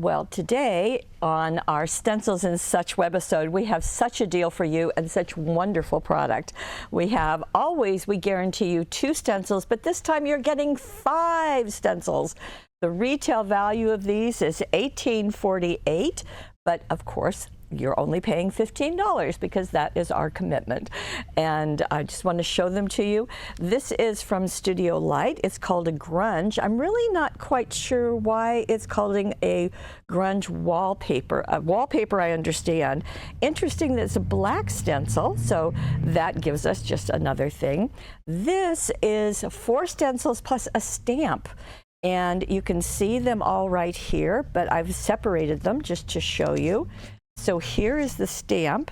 Well, today on our Stencils and Such webisode, we have such a deal for you and such wonderful product. We guarantee you 2 stencils, but this time you're getting 5 stencils. The retail value of these is $18.48, but of course, you're only paying $15 because that is our commitment. And I just want to show them to you. This is from Studio Light. It's called a grunge. I'm really not quite sure why it's called a grunge wallpaper. Wallpaper, I understand. Interesting that it's a black stencil, so that gives us just another thing. This is 4 stencils plus a stamp. And you can see them all right here, but I've separated them just to show you. So here is the stamp,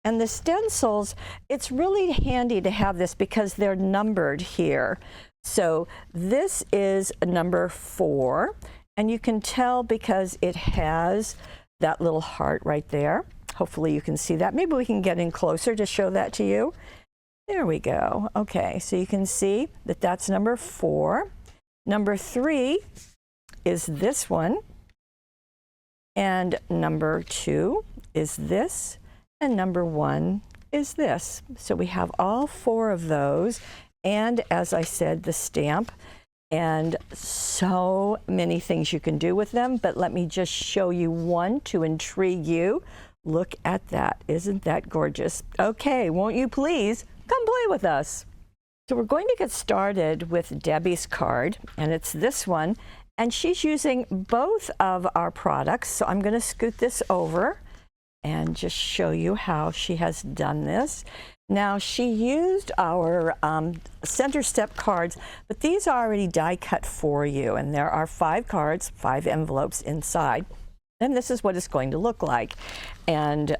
and the stencils, it's really handy to have this because they're numbered here. So this is number 4, and you can tell because it has that little heart right there. Hopefully you can see that. Maybe we can get in closer to show that to you. There we go. Okay, so you can see that that's number 4. Number 3 is this one. And number 2 is this, and number 1 is this. So we have all 4 of those, and as I said, the stamp, and so many things you can do with them, but let me just show you one to intrigue you. Look at that. Isn't that gorgeous? Okay, won't you please come play with us? So we're going to get started with Debbie's card, and it's this one. And she's using both of our products, so I'm going to scoot this over and just show you how she has done this. Now, she used our center step cards, but these are already die cut for you, and there are 5 cards, 5 envelopes inside, and this is what it's going to look like. And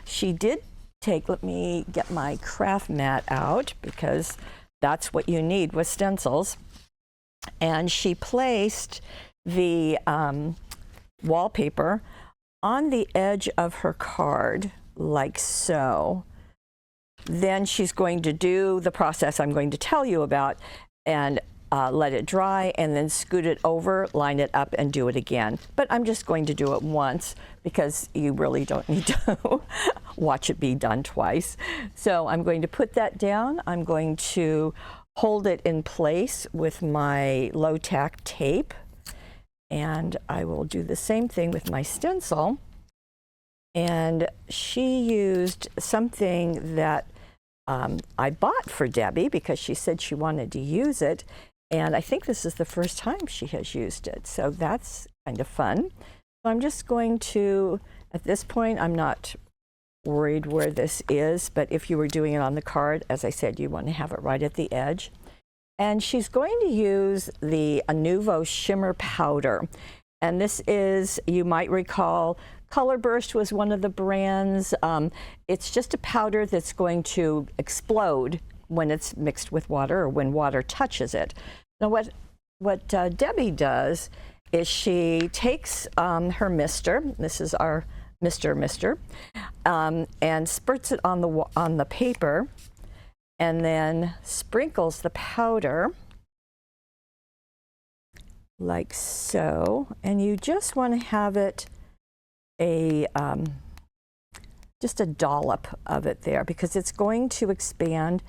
she did take, let me get my craft mat out because that's what you need with stencils. And she placed the wallpaper on the edge of her card, like so. Then she's going to do the process I'm going to tell you about and let it dry and then scoot it over, line it up, and do it again. But I'm just going to do it once because you really don't need to watch it be done twice. So I'm going to put that down. I'm going to hold it in place with my low tack tape, and I will do the same thing with my stencil. And she used something that I bought for Debbie because she said she wanted to use it, and I think this is the first time she has used it, so that's kind of fun. So I'm just going to, at this point, I'm not worried where this is, but if you were doing it on the card, as I said, you want to have it right at the edge. And she's going to use the Anuvo Shimmer Powder. And this is, you might recall, Color Burst was one of the brands. It's just a powder that's going to explode when it's mixed with water or when water touches it. Now what Debbie does is she takes her mister, this is our Mister, and spurts it on the paper, and then sprinkles the powder like so. And you just want to have it just a dollop of it there because it's going to expand.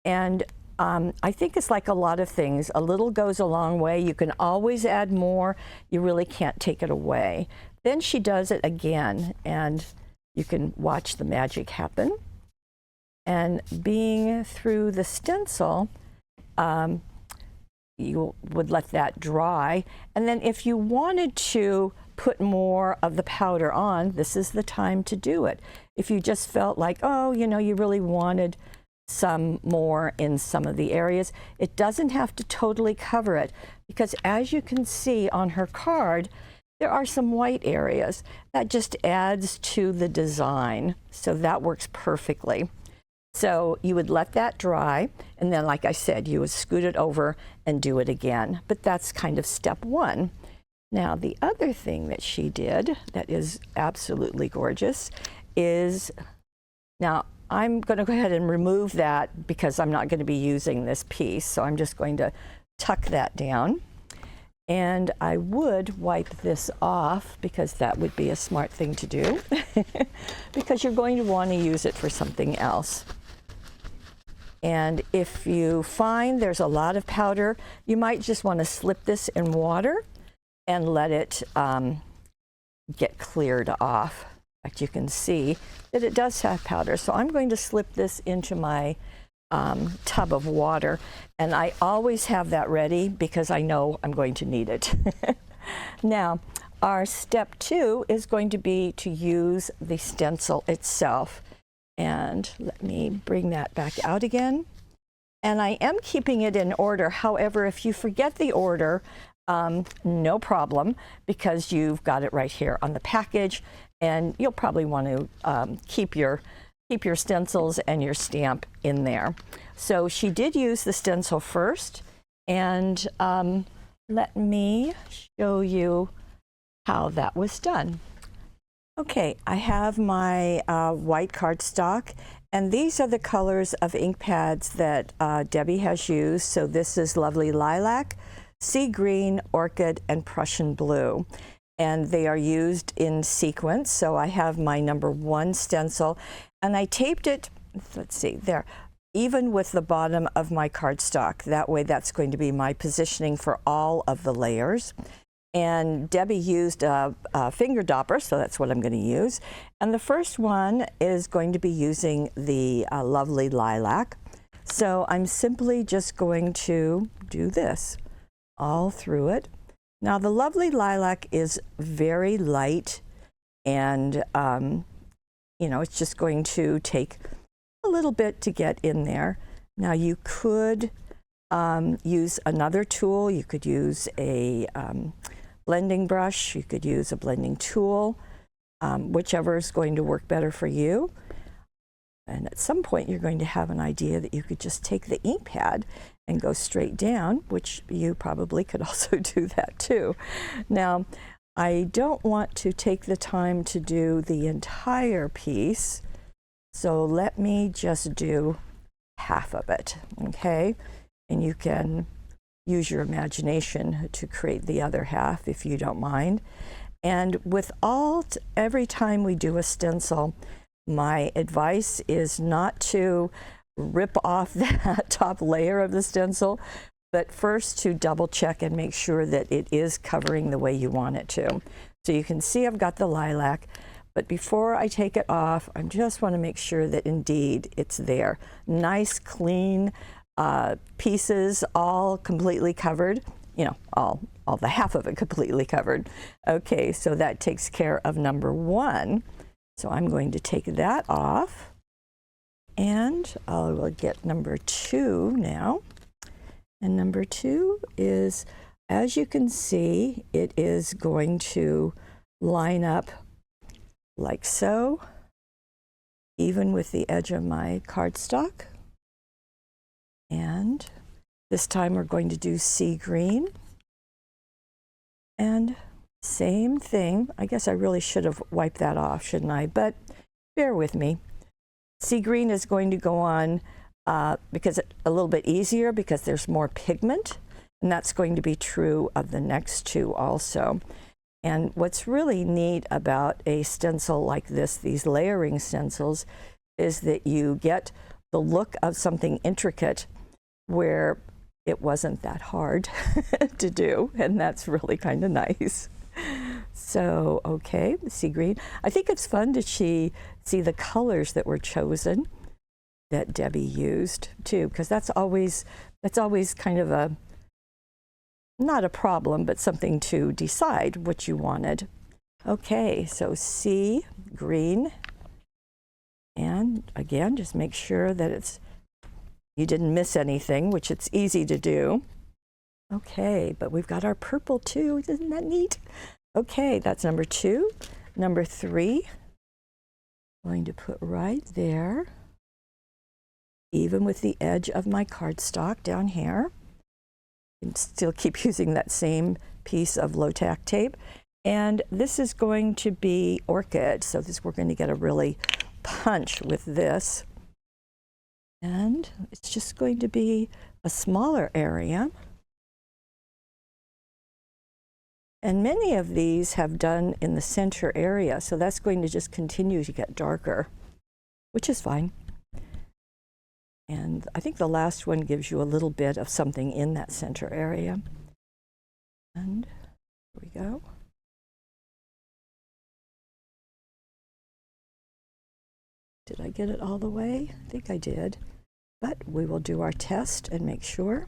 And I think it's like a lot of things. A little goes a long way. You can always add more. You really can't take it away. Then she does it again, and you can watch the magic happen. And being through the stencil, you would let that dry. And then if you wanted to put more of the powder on, this is the time to do it. If you just felt like, oh, you know, you really wanted some more in some of the areas, it doesn't have to totally cover it, because as you can see on her card, there are some white areas that just adds to the design. So that works perfectly. So you would let that dry, and then, like I said, you would scoot it over and do it again. But that's kind of step 1. Now, the other thing that she did that is absolutely gorgeous is, now I'm going to go ahead and remove that because I'm not going to be using this piece. So I'm just going to tuck that down. And I would wipe this off because that would be a smart thing to do because you're going to want to use it for something else. And if you find there's a lot of powder, you might just want to slip this in water and let it get cleared off. In fact, you can see that it does have powder. So I'm going to slip this into my tub of water, and I always have that ready because I know I'm going to need it. Now, our step 2 is going to be to use the stencil itself. And let me bring that back out again. And I am keeping it in order. However, if you forget the order, no problem, because you've got it right here on the package, and you'll probably want to keep your stencils and your stamp in there. So she did use the stencil first, and let me show you how that was done. Okay, I have my white cardstock, and these are the colors of ink pads that Debbie has used. So this is Lovely Lilac, Sea Green, Orchid, and Prussian Blue. And they are used in sequence. So I have my number 1 stencil, and I taped it, let's see, there, even with the bottom of my cardstock. That way that's going to be my positioning for all of the layers. And Debbie used a finger dopper, so that's what I'm going to use. And the first one is going to be using the Lovely Lilac. So I'm simply just going to do this all through it. Now the Lovely Lilac is very light, and you know, it's just going to take a little bit to get in there. Now you could use another tool. You could use a blending brush, you could use a blending tool, whichever is going to work better for you. And at some point you're going to have an idea that you could just take the ink pad and go straight down, which you probably could also do that too. Now, I don't want to take the time to do the entire piece, so let me just do half of it, okay? And you can use your imagination to create the other half if you don't mind. And with every time we do a stencil, my advice is not to rip off that top layer of the stencil, but first to double check and make sure that it is covering the way you want it to. So you can see I've got the lilac, but before I take it off, I just want to make sure that indeed it's there. Nice, clean, pieces all completely covered, you know, all the half of it completely covered. Okay, so that takes care of number 1. So I'm going to take that off, and I will get number 2 now. And number 2 is, as you can see, it is going to line up like so, even with the edge of my cardstock. And this time we're going to do Sea Green. And same thing. I guess I really should have wiped that off, shouldn't I? But bear with me. Sea Green is going to go on because it's a little bit easier because there's more pigment. And that's going to be true of the next 2 also. And what's really neat about a stencil like this, these layering stencils, is that you get the look of something intricate where it wasn't that hard to do, and that's really kind of nice. So, okay, Sea Green. I think it's fun to see the colors that were chosen that Debbie used too, because that's always kind of not a problem, but something to decide what you wanted. Okay, so Sea Green, and again, just make sure that you didn't miss anything, which it's easy to do. Okay, but we've got our purple too. Isn't that neat? Okay, that's number 2. Number 3, I'm going to put right there, even with the edge of my cardstock down here. And still keep using that same piece of low-tack tape. And this is going to be Orchid. So we're going to get a really punch with this. And it's just going to be a smaller area. And many of these have done in the center area, so that's going to just continue to get darker, which is fine. And I think the last one gives you a little bit of something in that center area. And here we go. Did I get it all the way? I think I did. But we will do our test and make sure.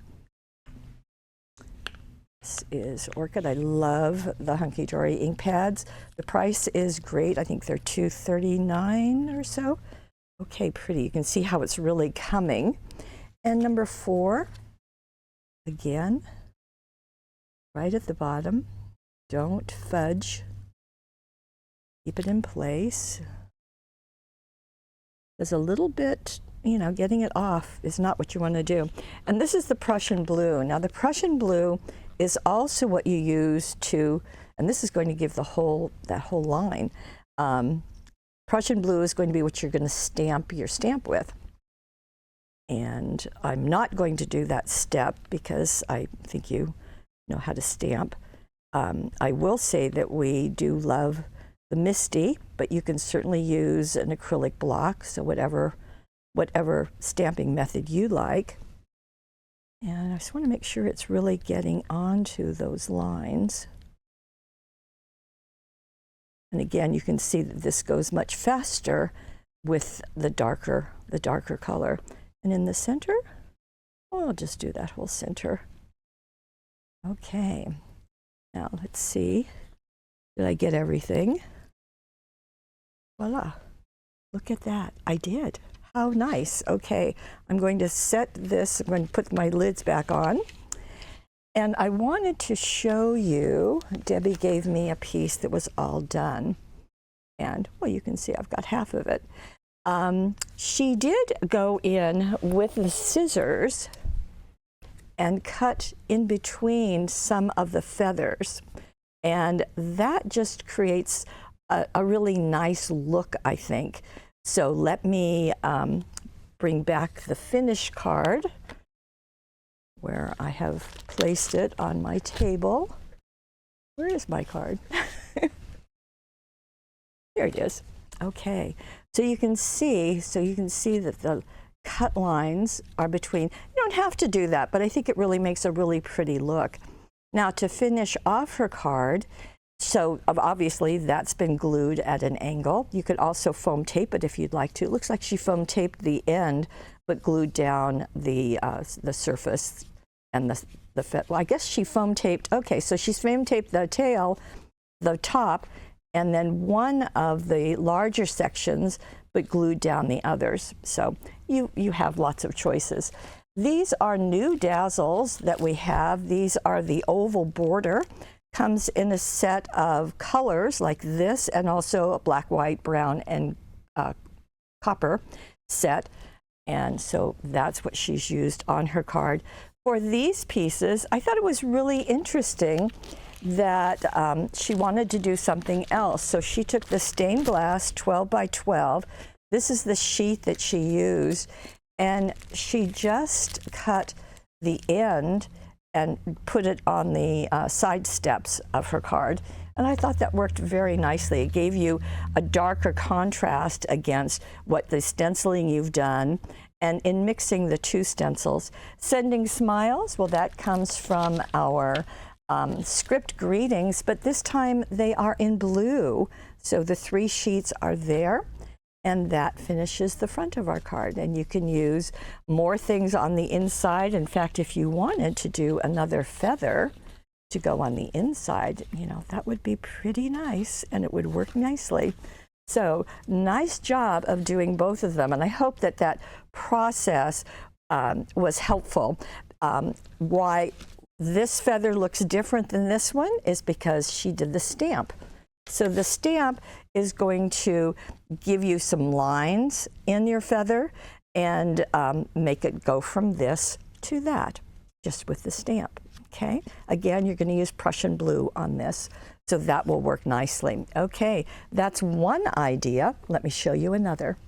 This is Orchid. I love the Hunky Dory ink pads. The price is great. I think they're $2.39 or so. Okay, pretty. You can see how it's really coming. And number 4, again, right at the bottom. Don't fudge. Keep it in place. There's a little bit, you know, getting it off is not what you want to do. And this is the Prussian blue. Now the Prussian blue is also what you use to, and this is going to give that whole line. Prussian blue is going to be what you're going to stamp your stamp with. And I'm not going to do that step because I think you know how to stamp. I will say that we do love the Misty, but you can certainly use an acrylic block, so whatever stamping method you like. And I just want to make sure it's really getting onto those lines. And again, you can see that this goes much faster with the darker color. And in the center, well, I'll just do that whole center. Okay, now let's see. Did I get everything? Voila, look at that, I did. How nice. Okay, I'm going to set this, I'm going to put my lids back on. And I wanted to show you, Debbie gave me a piece that was all done. And, well, you can see I've got half of it. She did go in with the scissors and cut in between some of the feathers. And that just creates a really nice look, I think. So let me bring back the finished card where I have placed it on my table. Where is my card? Here it is. Okay, so you can see that the cut lines are between. You don't have to do that, but I think it really makes a really pretty look. Now to finish off her card, so obviously that's been glued at an angle. You could also foam tape it if you'd like to. It looks like she foam taped the end, but glued down the surface and the well, I guess she foam taped. Okay, so she's foam taped the tail, the top, and then one of the larger sections, but glued down the others. So you have lots of choices. These are new dazzles that we have. These are the oval border. Comes in a set of colors like this, and also a black, white, brown, and copper set. And so that's what she's used on her card. For these pieces, I thought it was really interesting that she wanted to do something else. So she took the stained glass 12 by 12. This is the sheet that she used, and she just cut the end and put it on the side steps of her card. And I thought that worked very nicely. It gave you a darker contrast against what the stenciling you've done. And in mixing the two stencils, sending smiles, well, that comes from our script greetings, but this time they are in blue. So the 3 sheets are there. And that finishes the front of our card. And you can use more things on the inside. In fact, if you wanted to do another feather to go on the inside, you know, that would be pretty nice and it would work nicely. So nice job of doing both of them. And I hope that that process was helpful. Why this feather looks different than this one is because she did the stamp. So the stamp is going to give you some lines in your feather and make it go from this to that, just with the stamp, okay? Again, you're going to use Prussian blue on this, so that will work nicely. Okay, that's one idea. Let me show you another.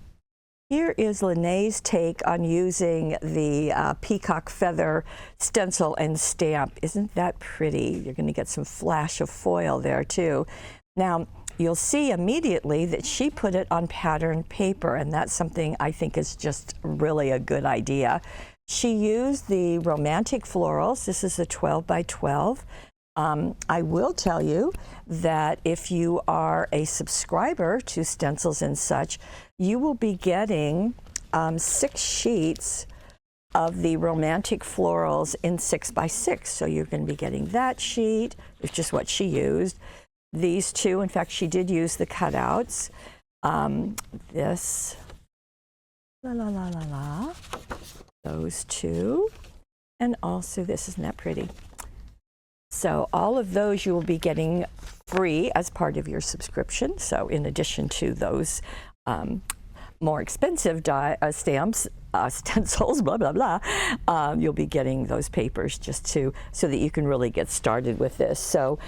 Here is Lene's take on using the peacock feather stencil and stamp. Isn't that pretty? You're going to get some flash of foil there too. Now, you'll see immediately that she put it on pattern paper, and that's something I think is just really a good idea. She used the romantic florals. This is a 12 by 12. I will tell you that if you are a subscriber to Stencils and Such, you will be getting 6 sheets of the romantic florals in 6 by 6. So you're going to be getting that sheet, which is just what she used. These two, in fact, she did use the cutouts. This, la la la la la, those two, and also this. Isn't that pretty? So all of those you will be getting free as part of your subscription. So in addition to those more expensive stamps, stencils, blah, blah, blah, you'll be getting those papers just so that you can really get started with this. So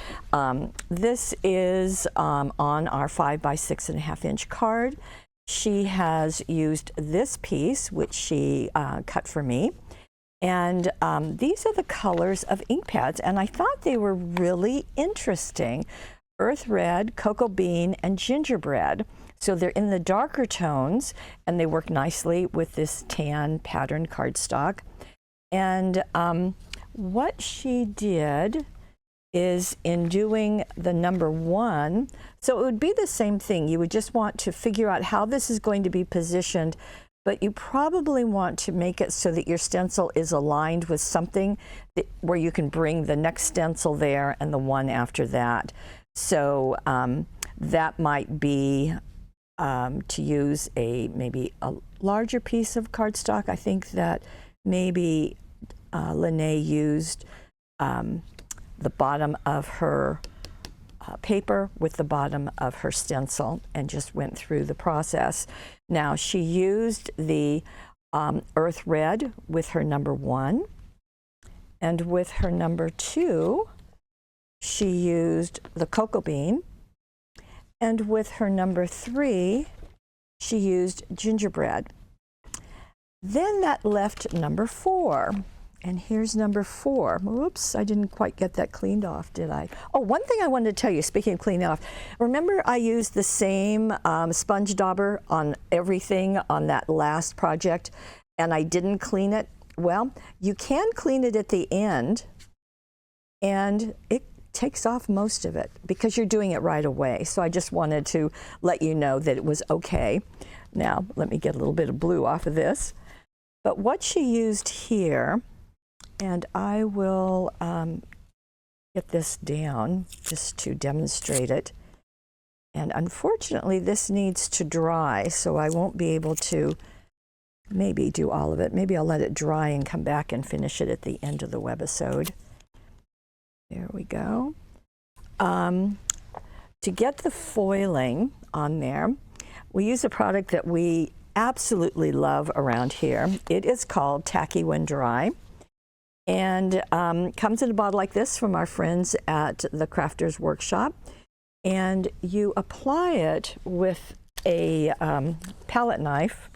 this is on our 5 by 6.5 inch card. She has used this piece, which she cut for me. And these are the colors of ink pads, and I thought they were really interesting. Earth red, cocoa bean, and gingerbread. So they're in the darker tones, and they work nicely with this tan pattern cardstock. And what she did is, in doing the number 1, so it would be the same thing. You would just want to figure out how this is going to be positioned, but you probably want to make it so that your stencil is aligned with something where you can bring the next stencil there and the one after that. So that might be to use maybe a larger piece of cardstock. I think that maybe Lene used the bottom of her paper with the bottom of her stencil and just went through the process. Now, she used the earth red with her number 1, and with her number 2 she used the cocoa bean, and with her number 3 she used gingerbread. Then that left number 4. And here's number 4. Oops, I didn't quite get that cleaned off, did I? Oh, one thing I wanted to tell you, speaking of cleaning off, remember I used the same sponge dauber on everything on that last project, and I didn't clean it? Well, you can clean it at the end, and it takes off most of it because you're doing it right away. So I just wanted to let you know that it was okay. Now, let me get a little bit of blue off of this. But what she used here, and I will get this down just to demonstrate it. And unfortunately, this needs to dry, so I won't be able to maybe do all of it. Maybe I'll let it dry and come back and finish it at the end of the webisode. There we go. To get the foiling on there, we use a product that we absolutely love around here. It is called Tacky When Dry. And comes in a bottle like this from our friends at the Crafters Workshop. And you apply it with a palette knife.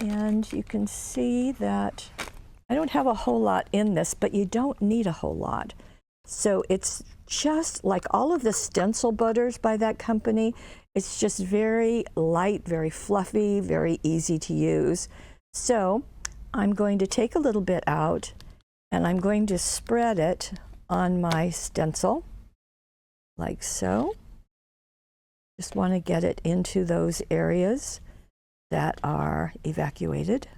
And you can see that I don't have a whole lot in this, but you don't need a whole lot. So it's just like all of the stencil butters by that company. It's just very light, very fluffy, very easy to use. So I'm going to take a little bit out, and I'm going to spread it on my stencil, like so. Just want to get it into those areas that are evacuated.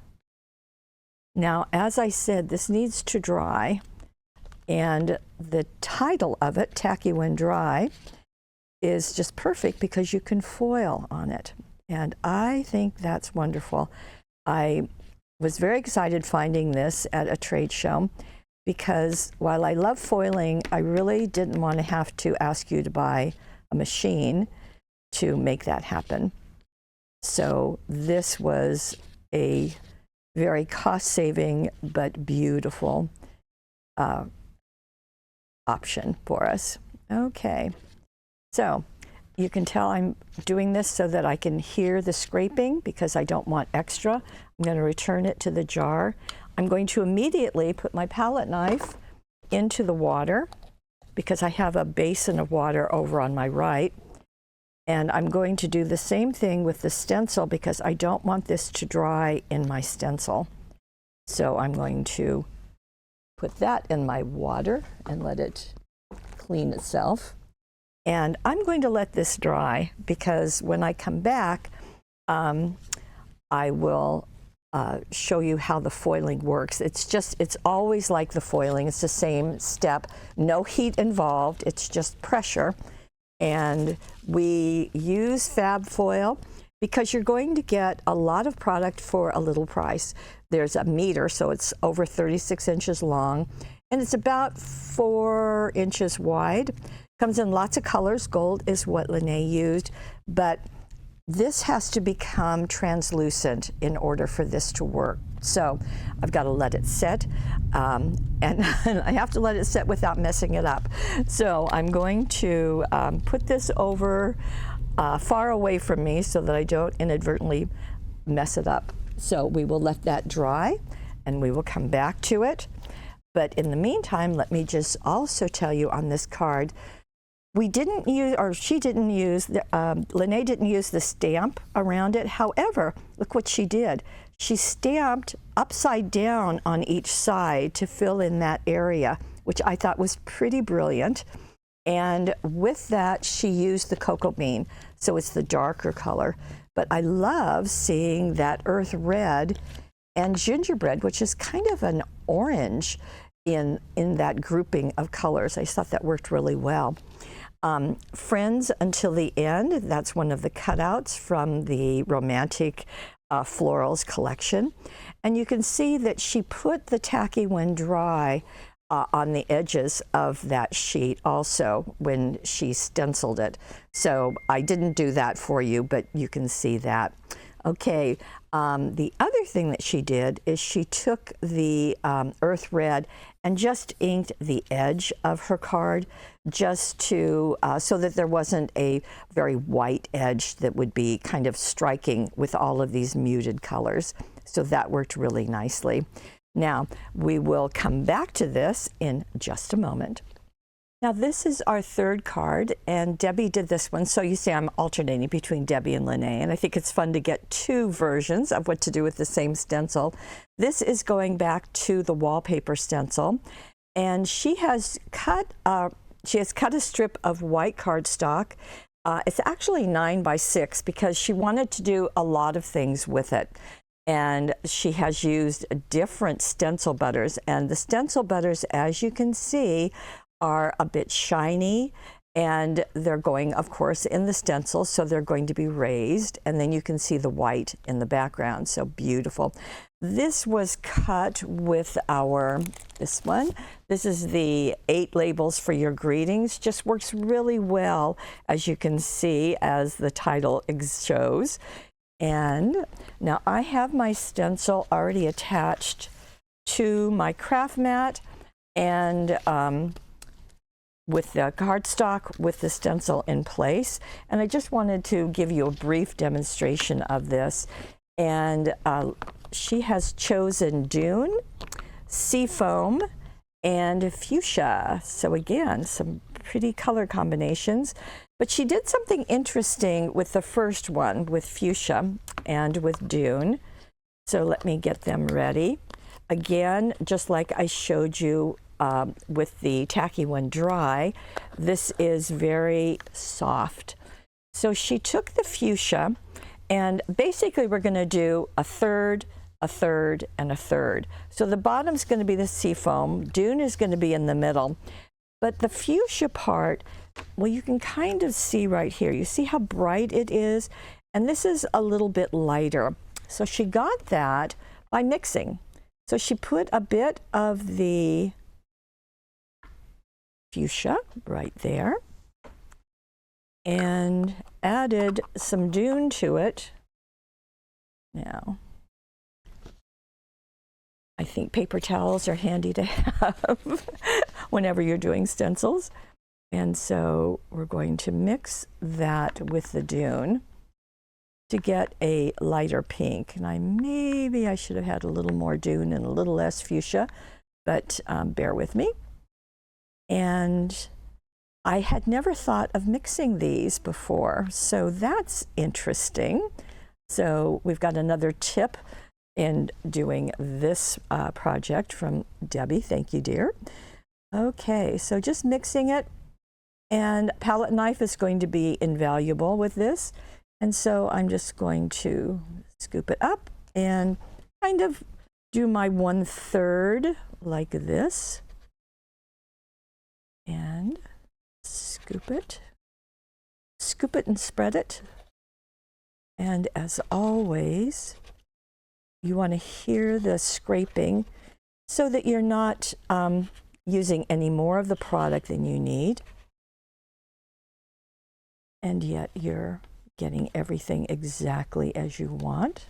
Now, as I said, this needs to dry, and the title of it, Tacky When Dry, is just perfect because you can foil on it. And I think that's wonderful. I was very excited finding this at a trade show because while I love foiling, I really didn't want to have to ask you to buy a machine to make that happen. So this was a very cost-saving but beautiful option for us. Okay, so you can tell I'm doing this so that I can hear the scraping because I don't want extra. I'm going to return it to the jar. I'm going to immediately put my palette knife into the water because I have a basin of water over on my right. And I'm going to do the same thing with the stencil because I don't want this to dry in my stencil. So I'm going to put that in my water and let it clean itself. And I'm going to let this dry because when I come back, I will show you how the foiling works. It's always like the foiling. It's the same step. No heat involved. It's just pressure. And we use fab foil because you're going to get a lot of product for a little price. There's a meter, so it's over 36 inches long, and it's about 4 inches wide. Comes in lots of colors. Gold is what Lene used, but this has to become translucent in order for this to work. So I've got to let it set, and I have to let it set without messing it up. So I'm going to put this over far away from me so that I don't inadvertently mess it up. So we will let that dry and we will come back to it. But in the meantime, let me just also tell you on this card, we didn't use, or she didn't use, Lene didn't use the stamp around it. However, look what she did. She stamped upside down on each side to fill in that area, which I thought was pretty brilliant. And with that, she used the cocoa bean, so it's the darker color. But I love seeing that earth red and gingerbread, which is kind of an orange in that grouping of colors. I just thought that worked really well. Friends Until the End, that's one of the cutouts from the Romantic Florals collection. And you can see that she put the tacky when dry on the edges of that sheet also when she stenciled it. So I didn't do that for you, but you can see that. Okay, the other thing that she did is she took the earth red and just inked the edge of her card just to, so that there wasn't a very white edge that would be kind of striking with all of these muted colors. So that worked really nicely. Now, we will come back to this in just a moment. Now, this is our third card, and Debbie did this one. So you see I'm alternating between Debbie and Lene, and I think it's fun to get two versions of what to do with the same stencil. This is going back to the wallpaper stencil, and she has cut a strip of white cardstock. It's actually 9 by 6 because she wanted to do a lot of things with it. And she has used different stencil butters, and the stencil butters, as you can see, are a bit shiny, and they're going, of course, in the stencil, so they're going to be raised, and then you can see the white in the background. So beautiful. This was cut with this one. This is the 8 labels for your greetings. Just works really well, as you can see, as the title shows. And now I have my stencil already attached to my craft mat, and with the cardstock with the stencil in place. And I just wanted to give you a brief demonstration of this. And she has chosen Dune, Seafoam, and Fuchsia. So again, some pretty color combinations. But she did something interesting with the first one, with Fuchsia and with Dune. So let me get them ready. Again, just like I showed you with the tacky when dry, this is very soft. So she took the Fuchsia, and basically we're going to do a third, a third, and a third. So the bottom's going to be the Seafoam. Dune is going to be in the middle. But the Fuchsia part, well, you can kind of see right here. You see how bright it is? And this is a little bit lighter. So she got that by mixing. So she put a bit of the Fuchsia right there and added some Dune to it. Now, I think paper towels are handy to have whenever you're doing stencils. And so we're going to mix that with the dune to get a lighter pink. And maybe I should have had a little more dune and a little less fuchsia, but bear with me. And I had never thought of mixing these before, so that's interesting. So we've got another tip in doing this project from Debbie. Thank you, dear. Okay, so just mixing it, and palette knife is going to be invaluable with this. And so I'm just going to scoop it up and kind of do my 1/3 like this. And scoop it and spread it. And as always, you want to hear the scraping so that you're not using any more of the product than you need. And yet you're getting everything exactly as you want.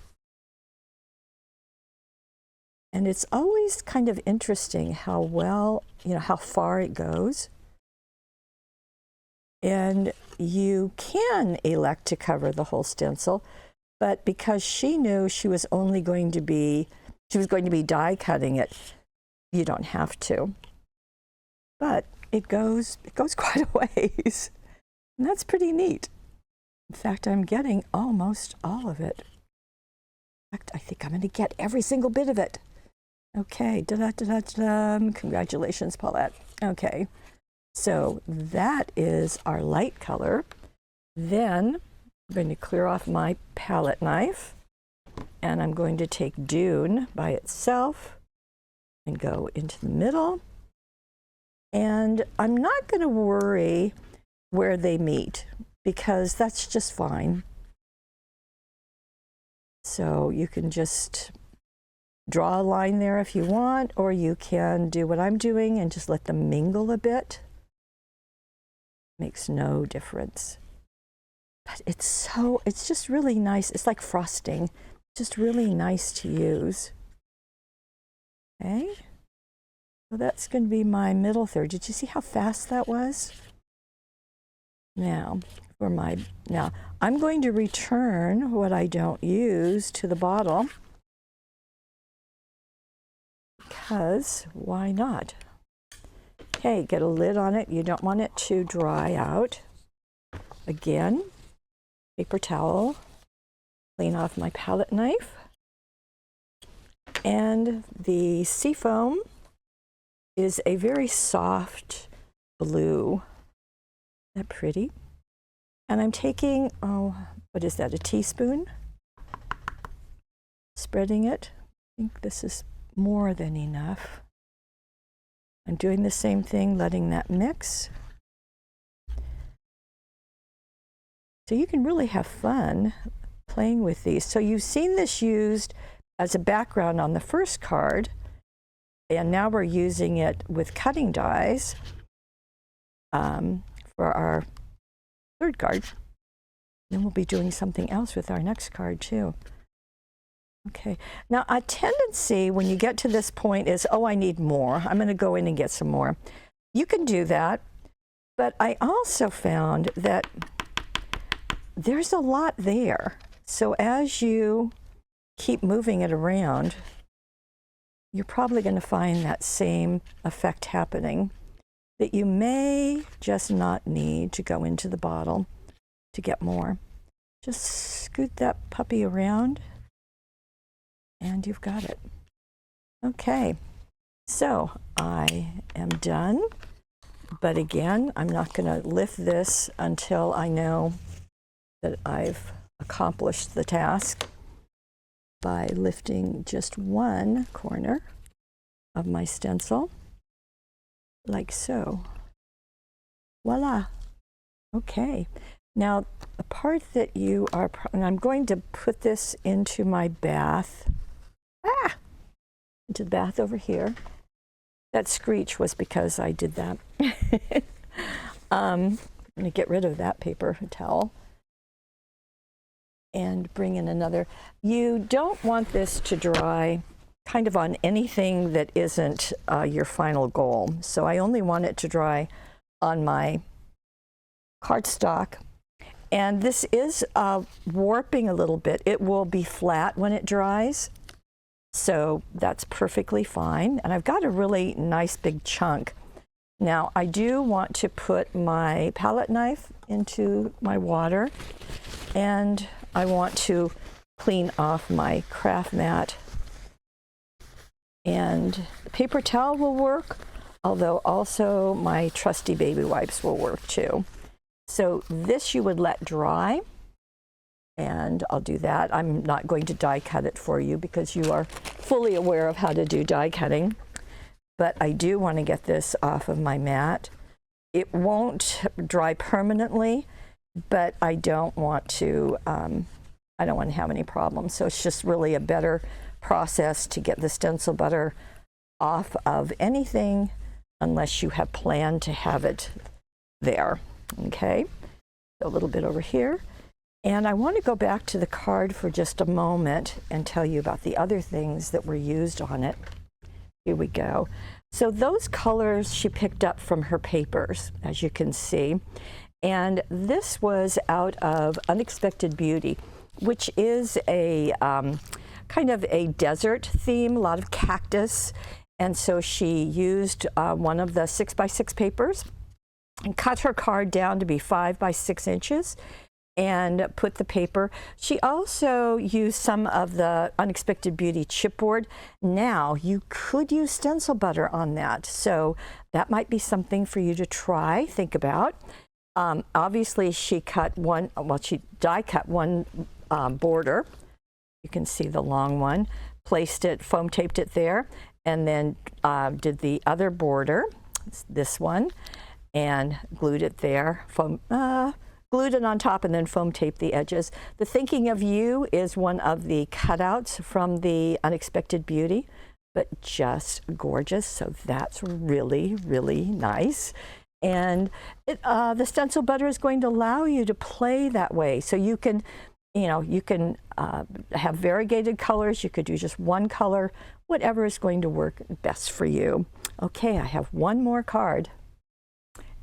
And it's always kind of interesting how well, how far it goes. And you can elect to cover the whole stencil, but because she knew she was going to be die cutting it, you don't have to. But it goes quite a ways. And that's pretty neat. In fact, I'm getting almost all of it. In fact, I think I'm going to get every single bit of it. Okay, da-da-da-da-da. Congratulations, Paulette. Okay, so that is our light color. Then I'm going to clear off my palette knife, and I'm going to take Dune by itself and go into the middle. And I'm not going to worry where they meet, because that's just fine. So you can just draw a line there if you want, or you can do what I'm doing and just let them mingle a bit. Makes no difference. But it's just really nice. It's like frosting, just really nice to use. Okay, so that's going to be my middle third. Did you see how fast that was? Now, I'm going to return what I don't use to the bottle, because why not? Okay, get a lid on it. You don't want it to dry out. Again, paper towel, clean off my palette knife. And the seafoam is a very soft blue. Isn't that pretty? And I'm taking, what is that, a teaspoon? Spreading it. I think this is more than enough. I'm doing the same thing, letting that mix. So you can really have fun playing with these. So you've seen this used as a background on the first card, and now we're using it with cutting dies for our third card. Then we'll be doing something else with our next card too. Okay, now a tendency when you get to this point is, oh, I need more. I'm going to go in and get some more. You can do that, but I also found that there's a lot there. So as you keep moving it around, you're probably going to find that same effect happening, that you may just not need to go into the bottle to get more. Just scoot that puppy around, and you've got it. Okay, so I am done, but again, I'm not going to lift this until I know that I've accomplished the task by lifting just one corner of my stencil, like so. Voila. Okay. Now, the part that you are, and I'm going to put this into my bath, into the bath over here. That screech was because I did that. I'm going to get rid of that paper towel and bring in another. You don't want this to dry kind of on anything that isn't your final goal. So I only want it to dry on my cardstock. And this is warping a little bit. It will be flat when it dries, so that's perfectly fine. And I've got a really nice big chunk. Now I do want to put my palette knife into my water, and I want to clean off my craft mat. And the paper towel will work, although also my trusty baby wipes will work too. So this you would let dry, and I'll do that. I'm not going to die cut it for you because you are fully aware of how to do die cutting. But I do want to get this off of my mat. It won't dry permanently, but I don't want to have any problems. So it's just really a better process to get the stencil butter off of anything unless you have planned to have it there. Okay, a little bit over here. And I want to go back to the card for just a moment and tell you about the other things that were used on it. Here we go. So those colors she picked up from her papers, as you can see. And this was out of Unexpected Beauty, which is a kind of a desert theme, a lot of cactus. And so she used one of the 6x6 papers and cut her card down to be 5 by 6 inches and put the paper. She also used some of the Unexpected Beauty chipboard. Now you could use stencil butter on that, so that might be something for you to try, think about. Obviously she cut one, well, she die cut one border. You can see the long one, placed it, foam taped it there, and then did the other border, this one, and glued it there, glued it on top and then foam taped the edges. The Thinking of You is one of the cutouts from the Unexpected Beauty, but just gorgeous. So that's really, really nice. And the stencil butter is going to allow you to play that way. So you can, have variegated colors. You could do just one color, whatever is going to work best for you. Okay, I have one more card.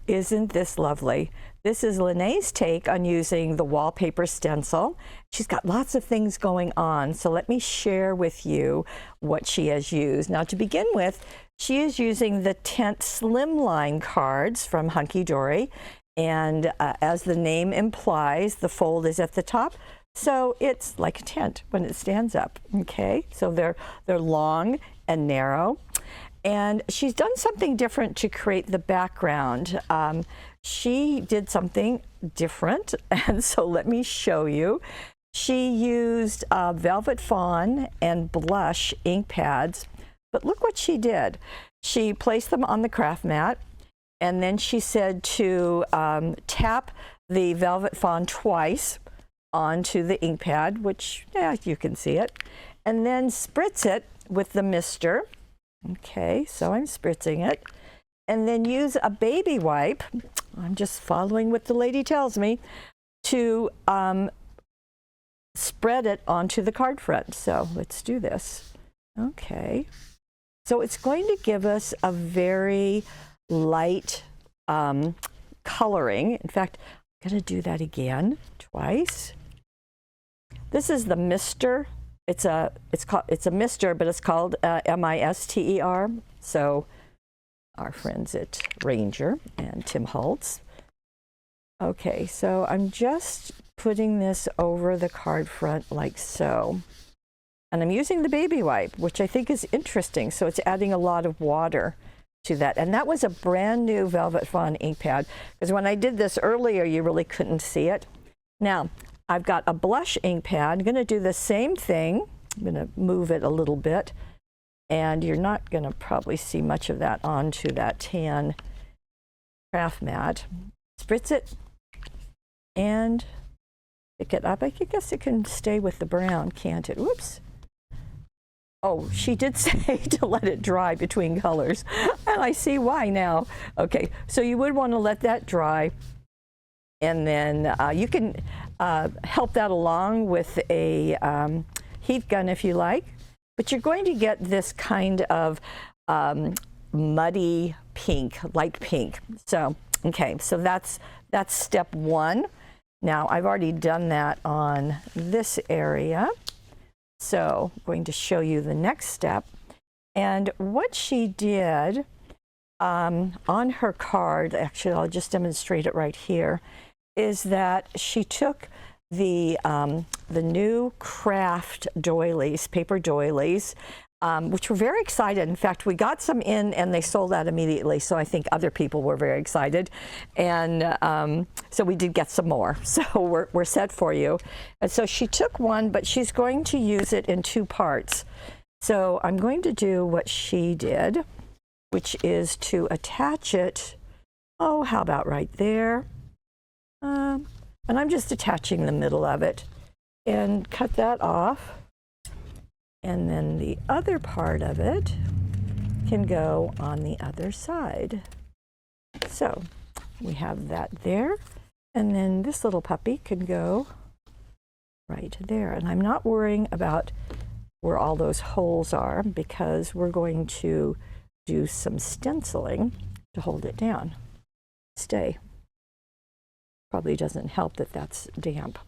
Isn't this lovely? This is Lenee's take on using the Wallpaper stencil. She's got lots of things going on, so let me share with you what she has used. Now, to begin with, she is using the Tent Slimline cards from Hunky Dory, and as the name implies, the fold is at the top, so it's like a tent when it stands up. Okay, so they're long and narrow. And she's done something different to create the background. She did something different, and so let me show you. She used Velvet Fawn and Blush ink pads, but look what she did. She placed them on the craft mat, and then she said to tap the Velvet Fawn twice onto the ink pad, which, yeah, you can see it, and then spritz it with the mister. Okay, so I'm spritzing it, and then use a baby wipe. I'm just following what the lady tells me to spread it onto the card front. So let's do this. Okay, so it's going to give us a very light coloring. In fact, I'm going to do that again twice. This is the mister. It's a mister, but it's called M-I-S-T-E-R. So our friends at Ranger and Tim Holtz. Okay, so I'm just putting this over the card front like so. And I'm using the baby wipe, which I think is interesting. So it's adding a lot of water to that. And that was a brand new Velvet Fawn ink pad, because when I did this earlier, you really couldn't see it. Now, I've got a blush ink pad. I'm going to do the same thing. I'm going to move it a little bit, and you're not going to probably see much of that onto that tan craft mat. Spritz it and pick it up. I guess it can stay with the brown, can't it? Whoops. Oh, she did say to let it dry between colors, and I see why now. Okay, so you would want to let that dry. And then you can help that along with a heat gun if you like, but you're going to get this kind of muddy pink, light pink. So Okay, so that's step one. Now I've already done that on this area, so I'm going to show you the next step. And what she did on her card, actually I'll just demonstrate it right here, is that she took the new craft doilies, paper doilies, which we're very excited. In fact, we got some in and they sold out immediately, so I think other people were very excited. And so we did get some more, so we're set for you. And so she took one, but she's going to use it in two parts. So I'm going to do what she did, which is to attach it, oh, how about right there? And I'm just attaching the middle of it and cut that off. And then the other part of it can go on the other side. So we have that there. And then this little puppy can go right there. And I'm not worrying about where all those holes are because we're going to do some stenciling to hold it down. Stay. Probably doesn't help that that's damp.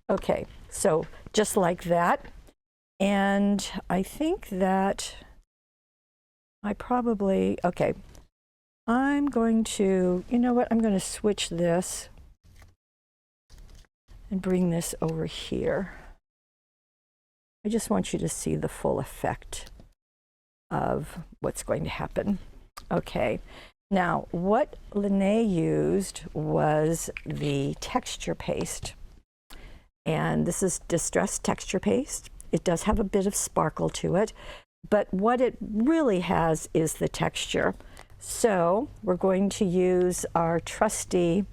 Okay, so just like that. And I think that I probably, okay, I'm going to, you know what, I'm going to switch this and bring this over here. I just want you to see the full effect of what's going to happen. Okay, now what Lene used was the texture paste. And this is distressed texture paste. It does have a bit of sparkle to it, but what it really has is the texture. So we're going to use our trusty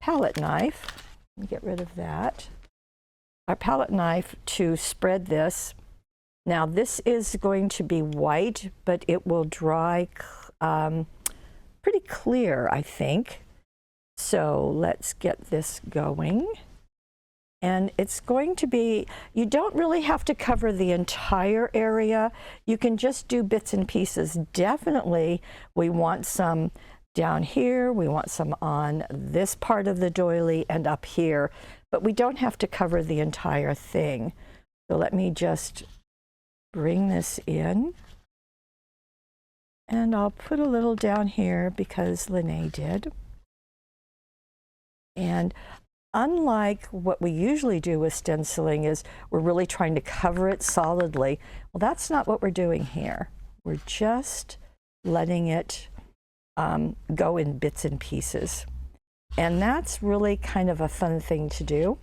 palette knife. Let me get rid of that. Our palette knife to spread this. Now this is going to be white, but it will dry pretty clear, I think. So let's get this going. And it's going to be, you don't really have to cover the entire area. You can just do bits and pieces. Definitely, we want some down here. We want some on this part of the doily and up here. But we don't have to cover the entire thing. So let me just bring this in. And I'll put a little down here because Lene did. And unlike what we usually do with stenciling is we're really trying to cover it solidly. Well, that's not what we're doing here. We're just letting it go in bits and pieces. And that's really kind of a fun thing to do.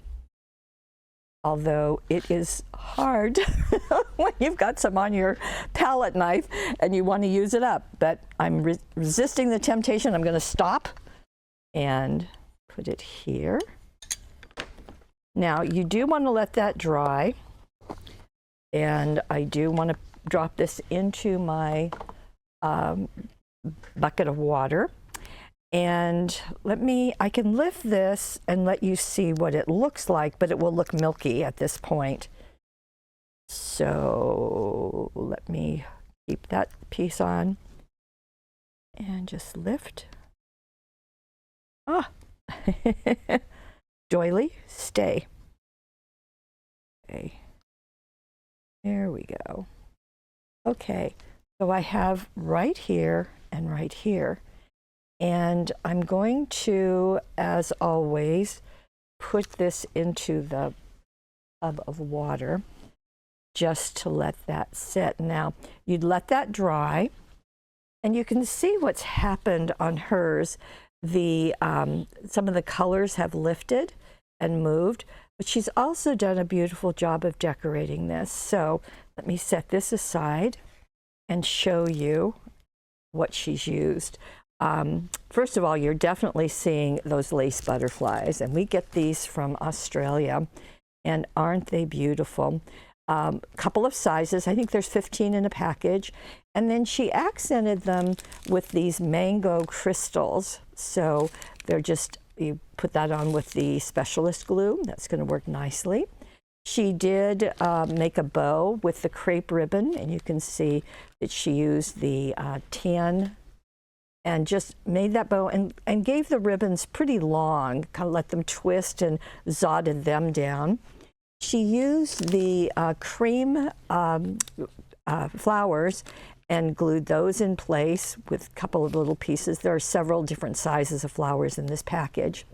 Although it is hard when you've got some on your palette knife and you want to use it up. But I'm resisting the temptation. I'm going to stop and put it here. Now, you do want to let that dry, and I do want to drop this into my bucket of water. And I can lift this and let you see what it looks like, but it will look milky at this point. So let me keep that piece on and just lift. Ah. Doily, stay. Okay, there we go. Okay, so I have right here and right here. And I'm going to, as always, put this into the tub of water just to let that sit. Now, you'd let that dry, and you can see what's happened on hers. Some of the colors have lifted and moved, but she's also done a beautiful job of decorating this. So let me set this aside and show you what she's used. First of all, you're definitely seeing those lace butterflies, and we get these from Australia, and aren't they beautiful? Couple of sizes. I think there's 15 in a package. And then she accented them with these mango crystals. So they're just, you put that on with the specialist glue. That's going to work nicely. She did make a bow with the crepe ribbon, and you can see that she used the tan and just made that bow and gave the ribbons pretty long, kind of let them twist and zotted them down. She used the cream flowers and glued those in place with a couple of little pieces. There are several different sizes of flowers in this package.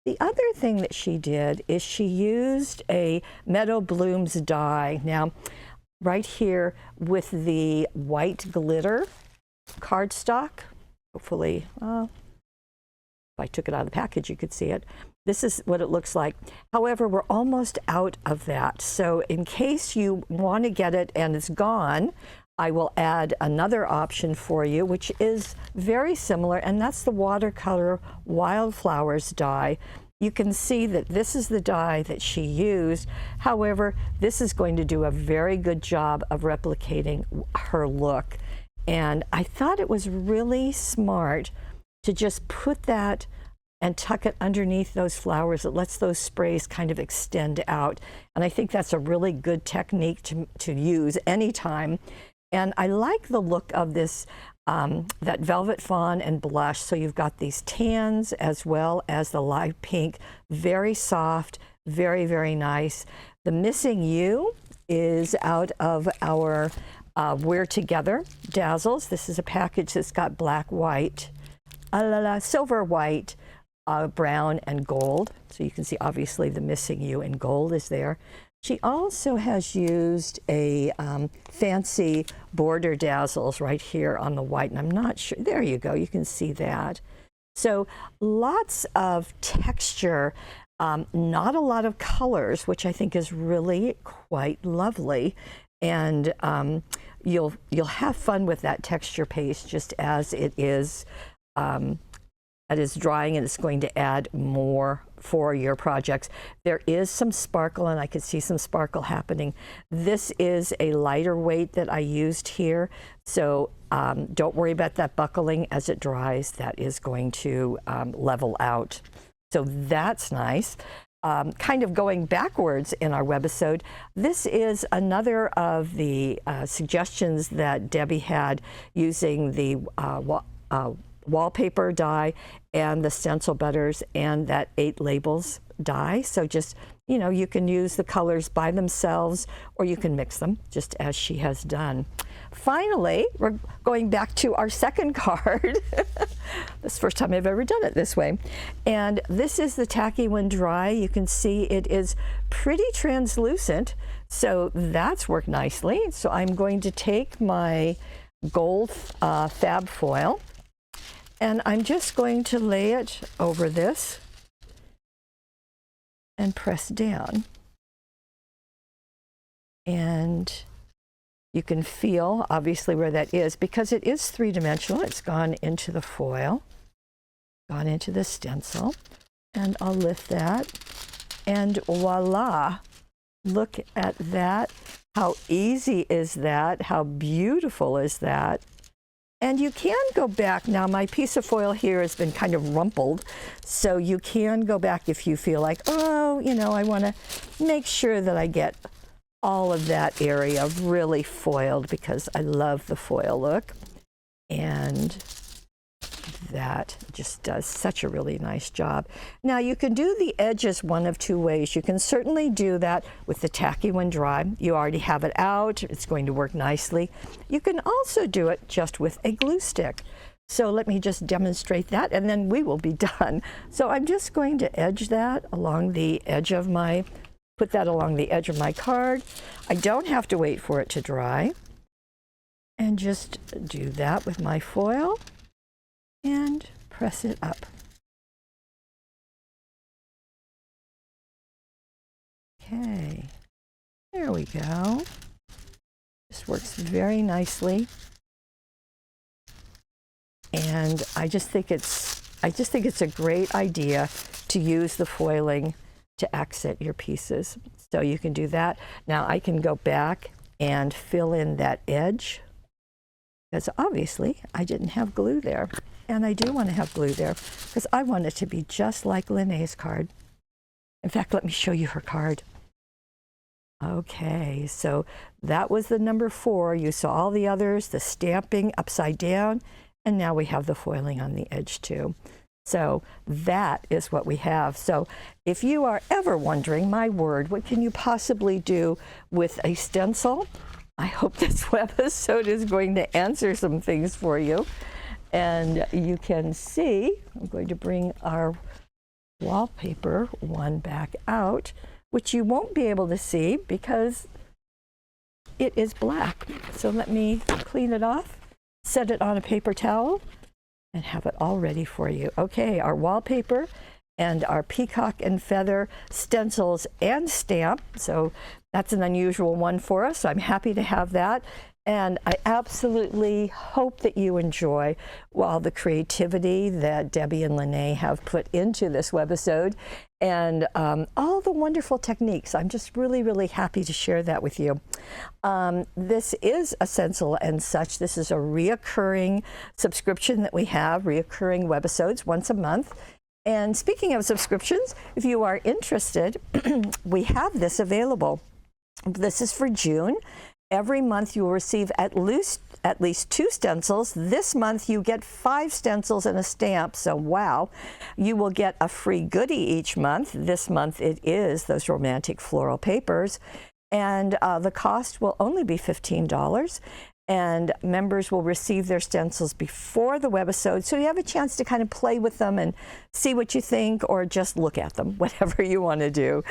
The other thing that she did is she used a Meadow Blooms die. Now, right here with the white glitter cardstock, hopefully, if I took it out of the package, you could see it. This is what it looks like. However, we're almost out of that. So in case you want to get it and it's gone, I will add another option for you, which is very similar, and that's the watercolor Wildflowers die. You can see that this is the die that she used. However, this is going to do a very good job of replicating her look. And I thought it was really smart to just put that and tuck it underneath those flowers. It lets those sprays kind of extend out. And I think that's a really good technique to use anytime. And I like the look of this, that velvet fawn and blush. So you've got these tans as well as the light pink, very soft, very, very nice. The Missing You is out of our We're Together Dazzles. This is a package that's got black, white, silver, white, brown, and gold. So you can see obviously the Missing You in gold is there. She also has used a fancy border dazzles right here on the white, and I'm not sure, there you go, you can see that. So lots of texture, not a lot of colors, which I think is really quite lovely. And you'll have fun with that texture paste just as it is drying, and it's going to add more for your projects. There is some sparkle, and I could see some sparkle happening. This is a lighter weight that I used here, so don't worry about that buckling as it dries. That is going to level out. So that's nice. Kind of going backwards in our webisode, this is another of the suggestions that Debbie had using the Wallpaper die and the stencil butters and that 8 labels die. So just, you know, you can use the colors by themselves or you can mix them just as she has done. Finally, we're going back to our second card. This is the first time I've ever done it this way. And this is the Tacky When Dry. You can see it is pretty translucent, so that's worked nicely. So I'm going to take my gold fab foil, and I'm just going to lay it over this and press down. And you can feel, obviously, where that is, because it is three-dimensional. It's gone into the foil, gone into the stencil. And I'll lift that, and voila! Look at that. How easy is that? How beautiful is that? And you can go back. Now, my piece of foil here has been kind of rumpled, so you can go back if you feel like, oh, you know, I want to make sure that I get all of that area really foiled, because I love the foil look. And that just does such a really nice job. Now, you can do the edges one of two ways. You can certainly do that with the Tacky When Dry. You already have it out. It's going to work nicely. You can also do it just with a glue stick. So let me just demonstrate that, and then we will be done. So I'm just going to edge that along the edge of my, put that along the edge of my card. I don't have to wait for it to dry. And just do that with my foil and press it up. Okay, there we go. This works very nicely. And I just think it's a great idea to use the foiling to accent your pieces. So you can do that. Now I can go back and fill in that edge, because obviously I didn't have glue there. And I do want to have glue there because I want it to be just like Lene's card. In fact, let me show you her card. Okay, so that was the number 4. You saw all the others, the stamping upside down, And now we have the foiling on the edge too. So that is what we have. So if you are ever wondering, my word, what can you possibly do with a stencil? I hope this webisode is going to answer some things for you. And you can see, I'm going to bring our wallpaper one back out, which you won't be able to see because it is black. So let me clean it off, set it on a paper towel, and have it all ready for you. Okay, our wallpaper and our peacock and feather stencils and stamp. So that's an unusual one for us. So I'm happy to have that. And I absolutely hope that you enjoy all the creativity that Debbie and Lene have put into this webisode and all the wonderful techniques. I'm just really, really happy to share that with you. This is a Stencil and Such. This is a reoccurring subscription that we have, reoccurring webisodes once a month. And speaking of subscriptions, if you are interested, we have this available. This is for June. Every month you will receive at least 2 stencils. This month you get 5 stencils and a stamp, so wow. You will get a free goodie each month. This month it is those romantic floral papers. And the cost will only be $15. And members will receive their stencils before the webisode, so you have a chance to kind of play with them and see what you think, or just look at them, whatever you want to do.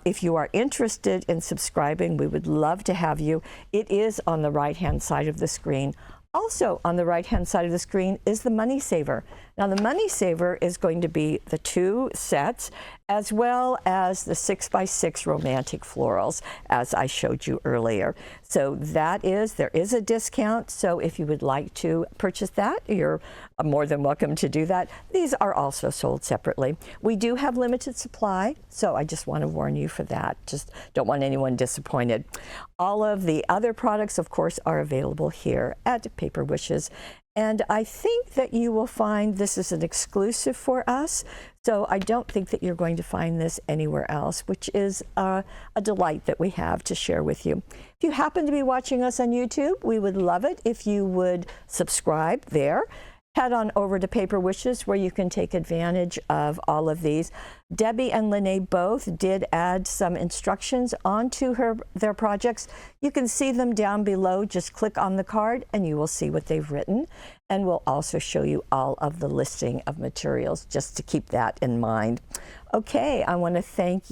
If you are interested in subscribing, we would love to have you. It is on the right-hand side of the screen. Also on the right-hand side of the screen is the Money Saver. Now the Money Saver is going to be the 2 sets as well as the 6x6 romantic florals as I showed you earlier. So there is a discount. So if you would like to purchase that, you're more than welcome to do that. These are also sold separately. We do have limited supply, so I just want to warn you for that. Just don't want anyone disappointed. All of the other products, of course, are available here at Paper Wishes. And I think that you will find this is an exclusive for us. So I don't think that you're going to find this anywhere else, which is a delight that we have to share with you. If you happen to be watching us on YouTube, we would love it if you would subscribe there. Head on over to Paper Wishes where you can take advantage of all of these. Debbie and Lene both did add some instructions onto their projects. You can see them down below. Just click on the card and you will see what they've written. And we'll also show you all of the listing of materials, just to keep that in mind. Okay, I want to thank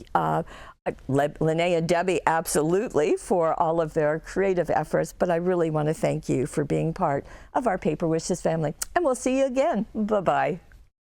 Lene and Debbie absolutely for all of their creative efforts, but I really want to thank you for being part of our Paper Wishes family. And we'll see you again. Bye-bye.